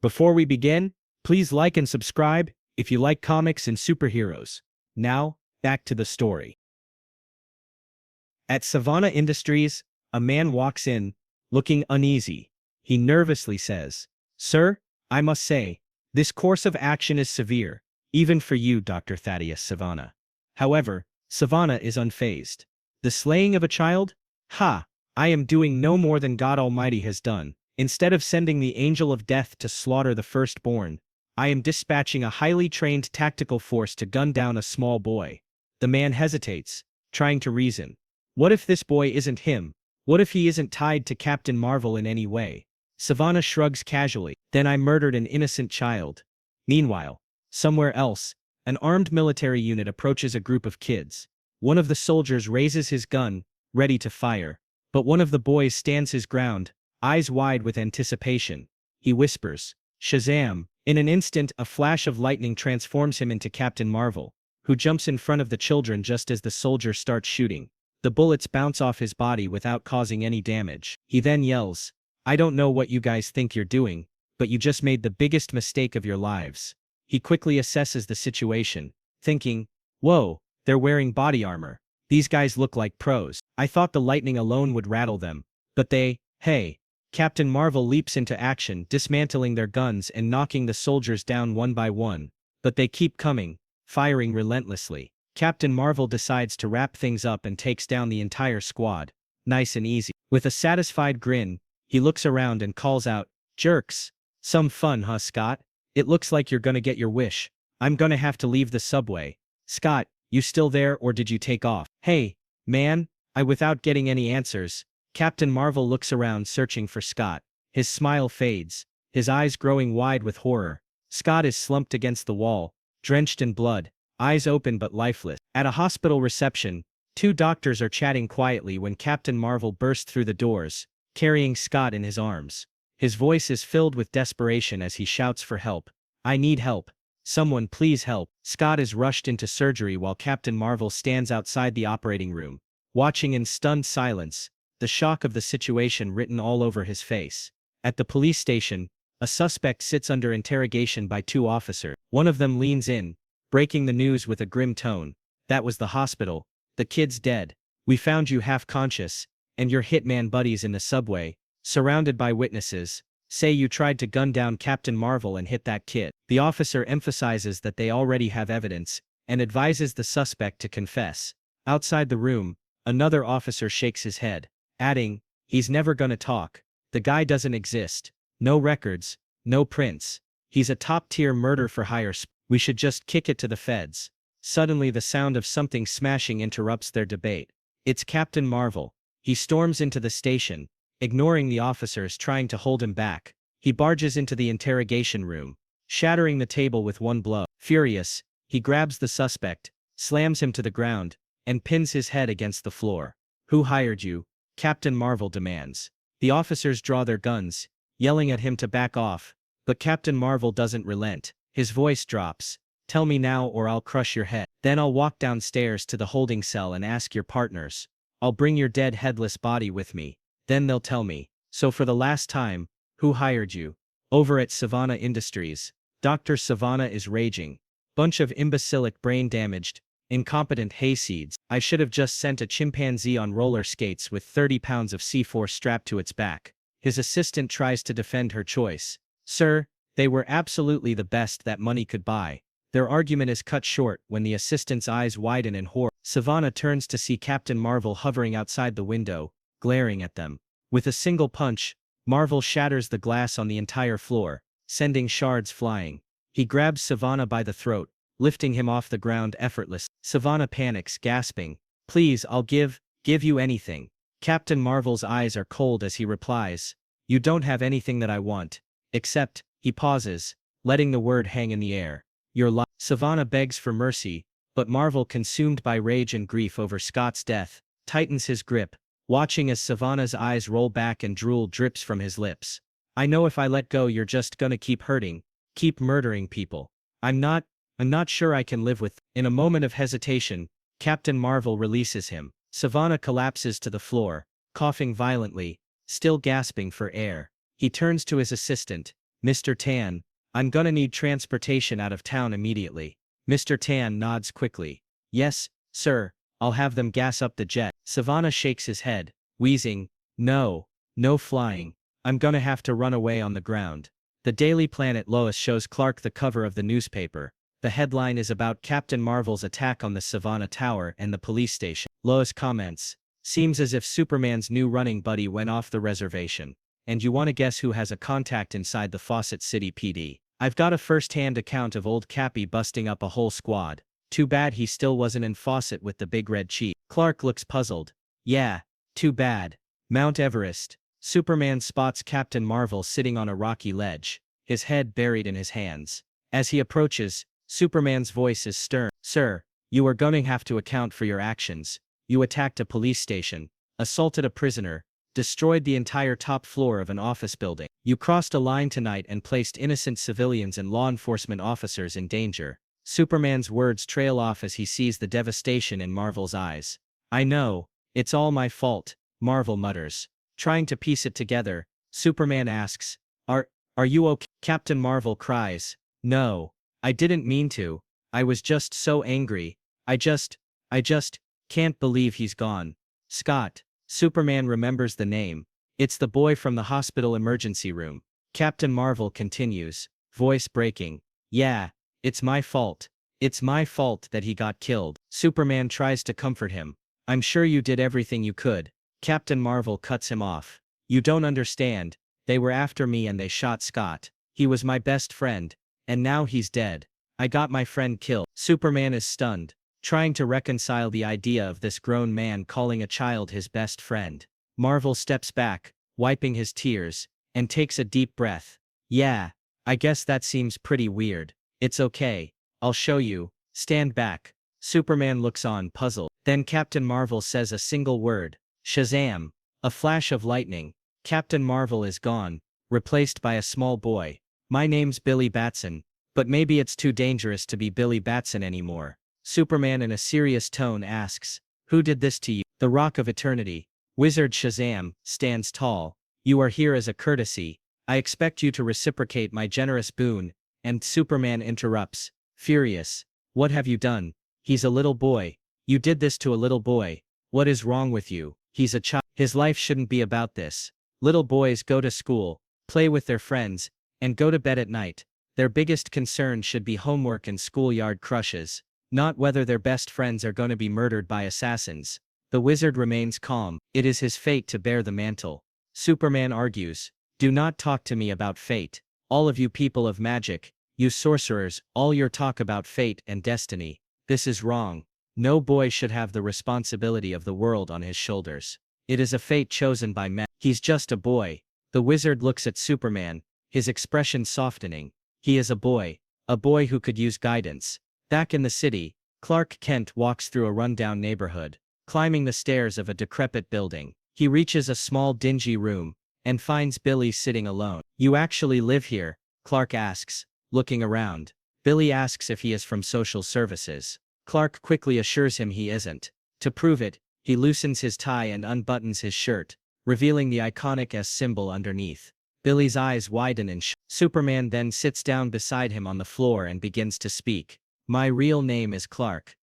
Before we begin, please like and subscribe if you like comics and superheroes. Now, back to the story. At Savannah Industries, a man walks in, looking uneasy. He nervously says, "Sir, I must say, this course of action is severe, even for you, Dr. Thaddeus Savannah." However, Savannah is unfazed. The slaying of a child? Ha! I am doing no more than God Almighty has done. Instead of sending the angel of death to slaughter the firstborn, I am dispatching a highly trained tactical force to gun down a small boy. The man hesitates, trying to reason. What if this boy isn't him? What if he isn't tied to Captain Marvel in any way? Savannah shrugs casually. Then I murdered an innocent child. Meanwhile, somewhere else, an armed military unit approaches a group of kids. One of the soldiers raises his gun, ready to fire. But one of the boys stands his ground, eyes wide with anticipation. He whispers, "Shazam!" In an instant, a flash of lightning transforms him into Captain Marvel, who jumps in front of the children just as the soldier starts shooting. The bullets bounce off his body without causing any damage. He then yells, "I don't know what you guys think you're doing, but you just made the biggest mistake of your lives." He quickly assesses the situation, thinking, "Whoa, they're wearing body armor. These guys look like pros. I thought the lightning alone would rattle them. But hey." Captain Marvel leaps into action, dismantling their guns and knocking the soldiers down one by one. But they keep coming, firing relentlessly. Captain Marvel decides to wrap things up and takes down the entire squad. Nice and easy. With a satisfied grin, he looks around and calls out, "Jerks. Some fun, huh, Scott? It looks like you're gonna get your wish. I'm gonna have to leave the subway. Scott, you still there or did you take off?" "Hey, man," without getting any answers, Captain Marvel looks around searching for Scott. His smile fades, his eyes growing wide with horror. Scott is slumped against the wall, drenched in blood, eyes open but lifeless. At a hospital reception, two doctors are chatting quietly when Captain Marvel bursts through the doors, carrying Scott in his arms. His voice is filled with desperation as he shouts for help. "I need help. Someone please help." Scott is rushed into surgery while Captain Marvel stands outside the operating room, watching in stunned silence, the shock of the situation written all over his face. At the police station, a suspect sits under interrogation by two officers. One of them leans in, breaking the news with a grim tone. "That was the hospital. The kid's dead. We found you half conscious, and your hitman buddies in the subway, surrounded by witnesses, say you tried to gun down Captain Marvel and hit that kid." The officer emphasizes that they already have evidence, and advises the suspect to confess. Outside the room, another officer shakes his head, adding, "He's never gonna talk. The guy doesn't exist. No records, no prints. He's a top-tier murder-for-hire. We should just kick it to the feds." Suddenly the sound of something smashing interrupts their debate. It's Captain Marvel. He storms into the station, ignoring the officers trying to hold him back. He barges into the interrogation room, shattering the table with one blow. Furious, he grabs the suspect, slams him to the ground, and pins his head against the floor. "Who hired you?" Captain Marvel demands. The officers draw their guns, yelling at him to back off, but Captain Marvel doesn't relent. His voice drops. "Tell me now or I'll crush your head. Then I'll walk downstairs to the holding cell and ask your partners. I'll bring your dead headless body with me. Then they'll tell me. So for the last time, who hired you?" Over at Savannah Industries, Dr. Savannah is raging. "Bunch of imbecilic brain-damaged, incompetent hayseeds. I should have just sent a chimpanzee on roller skates with 30 pounds of C4 strapped to its back." His assistant tries to defend her choice. "Sir, they were absolutely the best that money could buy." Their argument is cut short when the assistant's eyes widen in horror. Savannah turns to see Captain Marvel hovering outside the window, glaring at them. With a single punch, Marvel shatters the glass on the entire floor, sending shards flying. He grabs Savannah by the throat, lifting him off the ground effortlessly. Savannah panics, gasping, "Please, I'll give you anything." Captain Marvel's eyes are cold as he replies, "You don't have anything that I want. Except," he pauses, letting the word hang in the air, "your life." Savannah begs for mercy, but Marvel, consumed by rage and grief over Scott's death, tightens his grip, watching as Savannah's eyes roll back and drool drips from his lips. "I know if I let go you're just gonna keep hurting, keep murdering people. I'm not sure I can live with." In a moment of hesitation, Captain Marvel releases him. Savannah collapses to the floor, coughing violently, still gasping for air. He turns to his assistant, Mr. Tan, I'm gonna need transportation out of town immediately. Mr. Tan nods quickly. Yes, sir, I'll have them gas up the jet. Savannah shakes his head, wheezing, no, no flying. I'm gonna have to run away on the ground. The Daily Planet Lois shows Clark the cover of the newspaper. The headline is about Captain Marvel's attack on the Savannah Tower and the police station. Lois comments, seems as if Superman's new running buddy went off the reservation. And you wanna guess who has a contact inside the Fawcett City PD? I've got a first-hand account of old Cappy busting up a whole squad. Too bad he still wasn't in Fawcett with the big red chief. Clark looks puzzled. Yeah, too bad. Mount Everest. Superman spots Captain Marvel sitting on a rocky ledge, his head buried in his hands. As he approaches, Superman's voice is stern. Sir, you are going to have to account for your actions. You attacked a police station, assaulted a prisoner, destroyed the entire top floor of an office building. You crossed a line tonight and placed innocent civilians and law enforcement officers in danger. Superman's words trail off as he sees the devastation in Marvel's eyes. I know, it's all my fault, Marvel mutters. Trying to piece it together, Superman asks, Are you okay? Captain Marvel cries, no, I didn't mean to. I was just so angry. I just can't believe he's gone. Scott. Superman remembers the name. It's the boy from the hospital emergency room. Captain Marvel continues, voice breaking. Yeah, it's my fault. It's my fault that he got killed. Superman tries to comfort him. I'm sure you did everything you could. Captain Marvel cuts him off. You don't understand. They were after me and they shot Scott. He was my best friend. And now he's dead. I got my friend killed. Superman is stunned, trying to reconcile the idea of this grown man calling a child his best friend. Marvel steps back, wiping his tears, and takes a deep breath. Yeah, I guess that seems pretty weird. It's okay. I'll show you. Stand back. Superman looks on, puzzled. Then Captain Marvel says a single word. Shazam. A flash of lightning. Captain Marvel is gone, replaced by a small boy. My name's Billy Batson, but maybe it's too dangerous to be Billy Batson anymore. Superman in a serious tone asks, who did this to you? The Rock of Eternity. Wizard Shazam stands tall. You are here as a courtesy. I expect you to reciprocate my generous boon. And Superman interrupts, furious. What have you done? He's a little boy. You did this to a little boy. What is wrong with you? He's a child. His life shouldn't be about this. Little boys go to school, play with their friends, and go to bed at night. Their biggest concern should be homework and schoolyard crushes, not whether their best friends are going to be murdered by assassins. The wizard remains calm. It is his fate to bear the mantle. Superman argues, do not talk to me about fate. All of you people of magic, you sorcerers, all your talk about fate and destiny. This is wrong. No boy should have the responsibility of the world on his shoulders. It is a fate chosen by men. He's just a boy. The wizard looks at Superman, his expression softening. He is a boy who could use guidance. Back in the city, Clark Kent walks through a rundown neighborhood, climbing the stairs of a decrepit building. He reaches a small dingy room, and finds Billy sitting alone. You actually live here? Clark asks, looking around. Billy asks if he is from social services. Clark quickly assures him he isn't. To prove it, he loosens his tie and unbuttons his shirt, revealing the iconic S symbol underneath. Billy's eyes widen and Superman then sits down beside him on the floor and begins to speak. My real name is Clark.